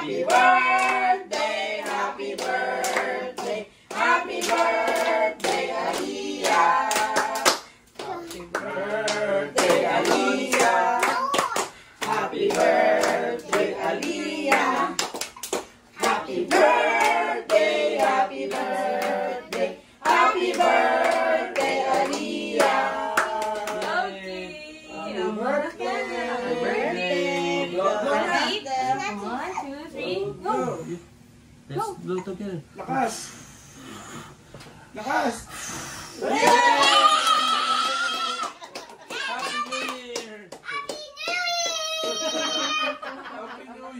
Happy birthday, happy birthday, happy birthday, Aliyah. Happy birthday, Aliyah. Happy birthday, Aliyah. Happy birthday, happy birthday, happy birthday, Aliyah. Happy birthday, happy birthday. 1, 2, 3, go! Let's blow together. Lakas! Lakas! Happy New Year! Happy New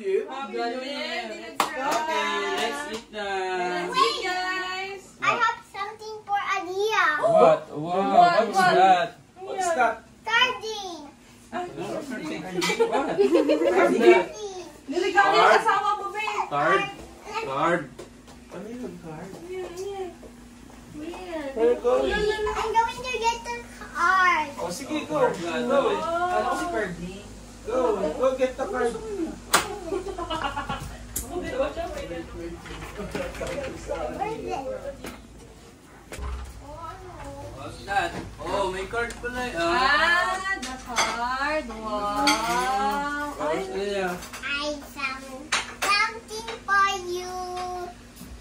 Year! Happy New Year! Okay, let's eat na. Wait, guys! I have something for Aliyah. What? Wow, what's that? What's that? Sardine. What? What's that? Niligaw niya yung asawa mo, babe! Card? Card? Ano yung card? Weird. Where you going? I'm going to get the card. Oh, sige, go. Go. Kala ko si Ferdy. Go. Go get the card. Where is it? What's that? Oh, may card pala eh. The card. Wow. What's that? I found something for you.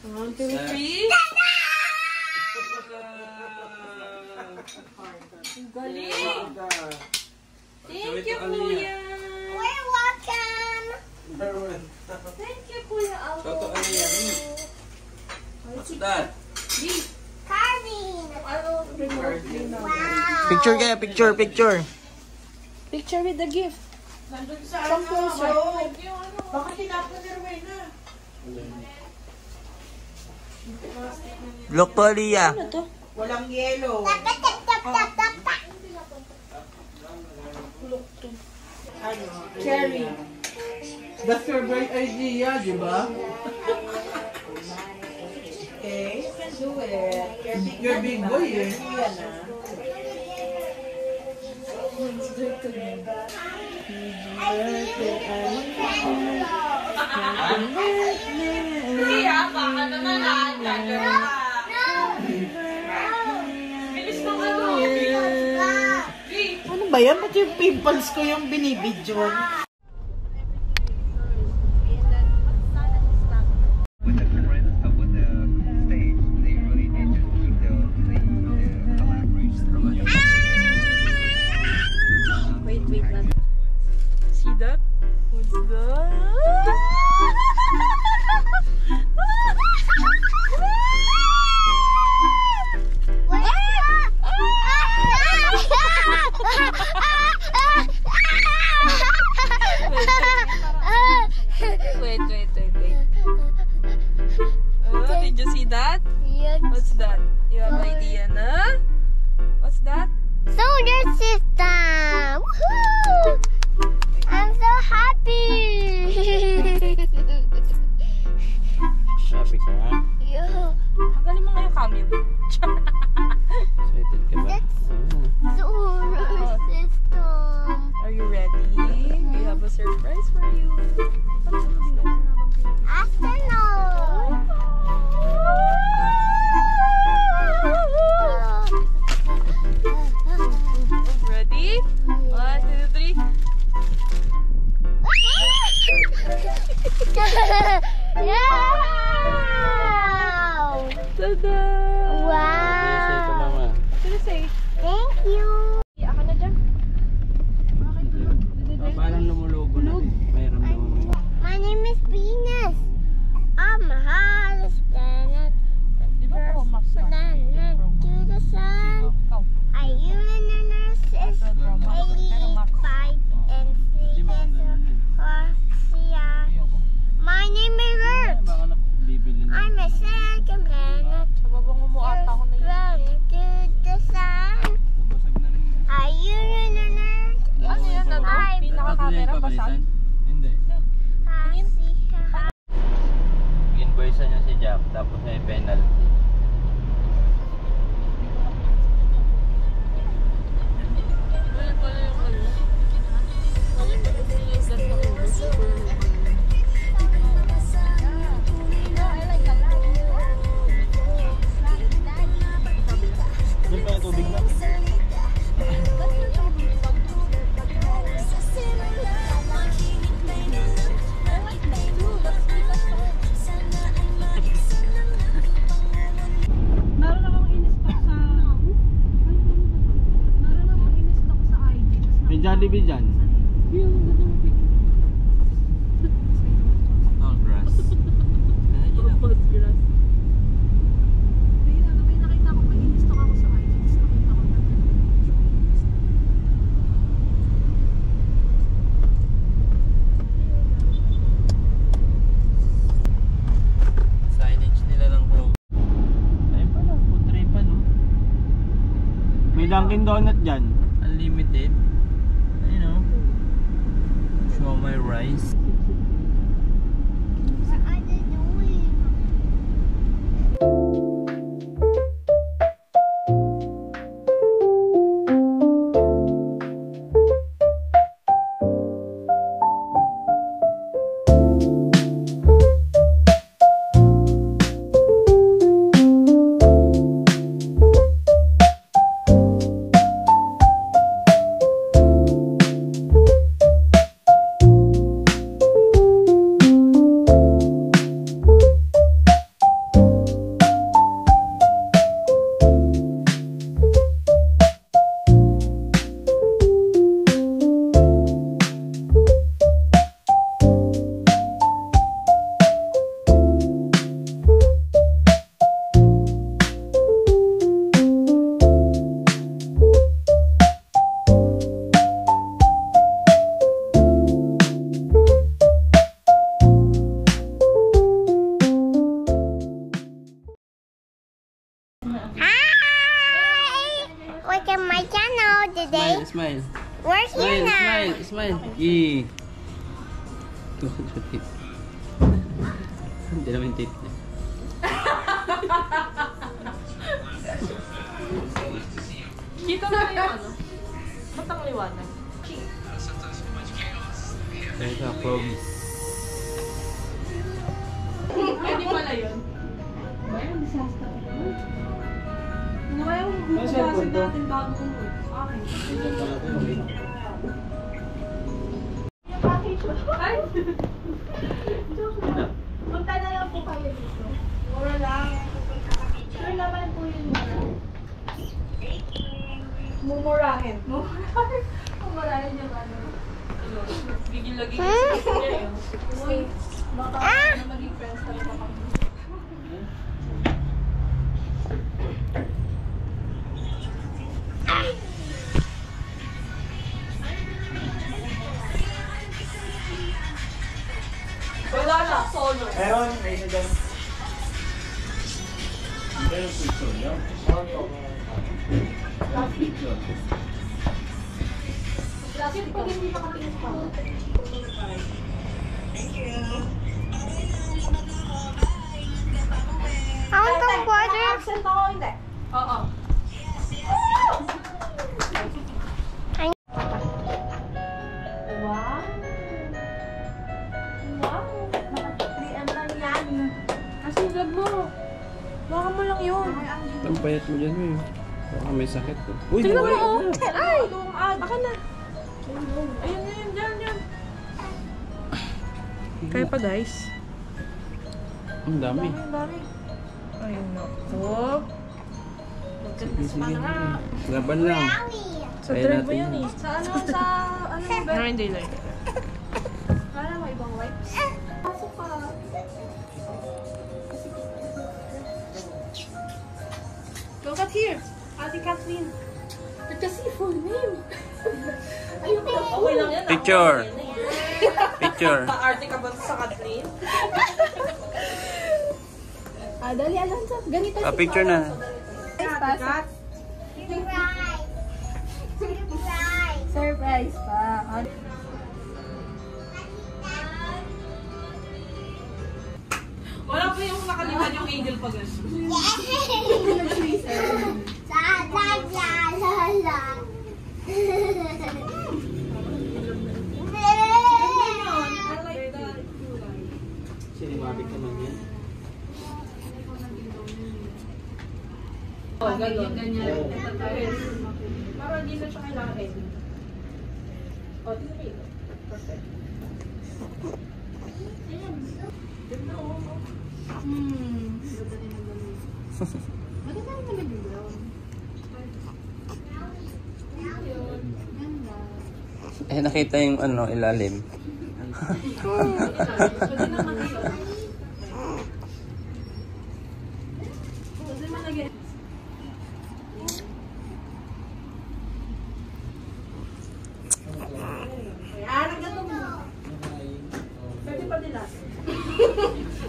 1, 2, 3. Galing. Thank you, Kuya. We're welcome. Thank you, Kuya. Toto Aliyah. What's that? Carving. Wow. Picture kaya, picture. Picture with the gift. Come closer. Baka tinapon ni Rowena. Look to Aliyah. Ano to? Walang yellow. Tap, tap, tap, tap, tap, tap. Ano? Cherry. That's your bright idea, di ba? Okay, you can do it. You're big boy eh. Yan ah. Kaya, baka naman Bilis ng ano. Ano ba yan? Ba't yung pimples ko yung binibidyon? With the front with the stage, they really need to keep the collaboration. Wait lang. See that? What's that? Wait. Oh, did you see that? Yes. What's that? You have idea, na? What's that? Solar system! Woohoo! I'm so happy! Happy ka nga? Yeah. Hanggalin mo nga yung cameo. Excited ka ba? That's solar system. Are you ready? We have a surprise for you. Astronaut! Ready? 1, 2, 3. Wow! Tada! Say to Wow! mama. What did you say? Thank you! Iyak ka na dyan. Parang lumulobo na. Mayroon naman. My name is Venus. I'm a highest planet. Di ba po, Max? Planet to the sun. Our universe is 85 and 3 My name is Earth. Baka bibili na. I'm a second planet. Sa babang umuata ako na yun. Planet to the sun. Basag na rin. Our universe Ano yan? Ano? Pinaka-camera ba saan? Hindi. Invoice niya si Jack, tapos may penalty. tabi dyan? Oh, grass. May nakita ko, may in-stock ako sa iTunes. Nakita ko na. Signage nila lang bro. Ayun pala, putripan no? May Dunkin Donut dyan. Unlimited. Ayun o. Show my rice. What are they doing? Hi! Look at my channel today. Smile. We're here now. Smile. Yee. Hindi naman yung tape niya. Kita na yung ano? Ba't ang liwanag? There's a promise. Pwede pala yun. Bayang disaster. Ano kaya yung bukasin natin bago umuwi? Okay. Ay! Punta na lang po kayo dito. Mura lang. Sure naman po yun. Mumurahin. Mumurahin yung ano. Gigil-laging kasi niya yun. Uy, baka na maging friends talaga kami. Wala na, solo. Meron, may isa dyan. Meron picture niya. Picture. Lagi pag hindi nakatingin pa. How the water? Absent ako, hindi. Oo. Wow. Wow. Naka-3M lang yan. Kasi vlog mo. Baka mo lang yun. Ang payat mo dyan eh. Baka may sakit ko. Uy, Tingnan mo, nawala oh. na. Ay! Baka na. Ayun, dyan. Kaya pa guys. Ang dami. Dami. Ayun na. So, magkanda sa pananga. Laban lang. Sa Kaya drive mo natin yan yan. eh. Sa ano ba? No, hindi lang. Para mo ibang wipes. Pasok ka. Look at here. Ate Kathleen. Kasi full name. Ayun pala. Okay lang yan. Picture. Picture. Pa-arte ka ba sa Kathleen? Dali, Alonso. Ganito Ah, picture na. Surprise. Surprise. Surprise pa. Wala pa yung nakalimutan yung angel pa guys. Cinematic naman yan. Oh, ganyan. Para hindi na siya kailangan edit. Oh, tingnan mo yun. Perfect. Maganda rin naman yung brown. Ganda. Eh, nakita yung ano, ilalim. Pwede naman yun. Pwede man lagyan. Pwede pa nila.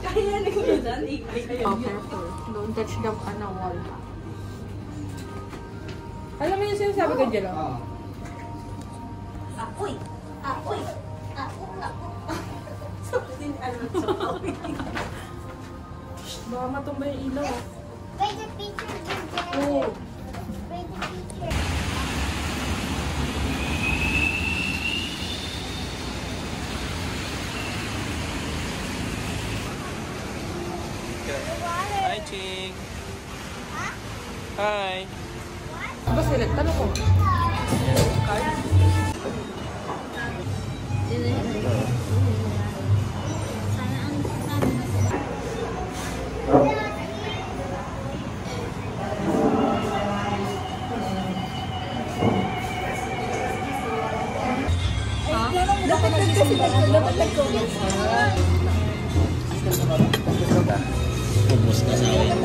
Kaya na ko dyan. Oh, careful. Don't touch the wall. Alam mo yung sinasabi ko dyan, oh? Apoy! Apoy! Baka matumba yung ilaw. Wait the picture is there. Oo. Wait the picture. Hi, Ching. Hi. Ba sila? Tanong ko. Ubus na sa akin.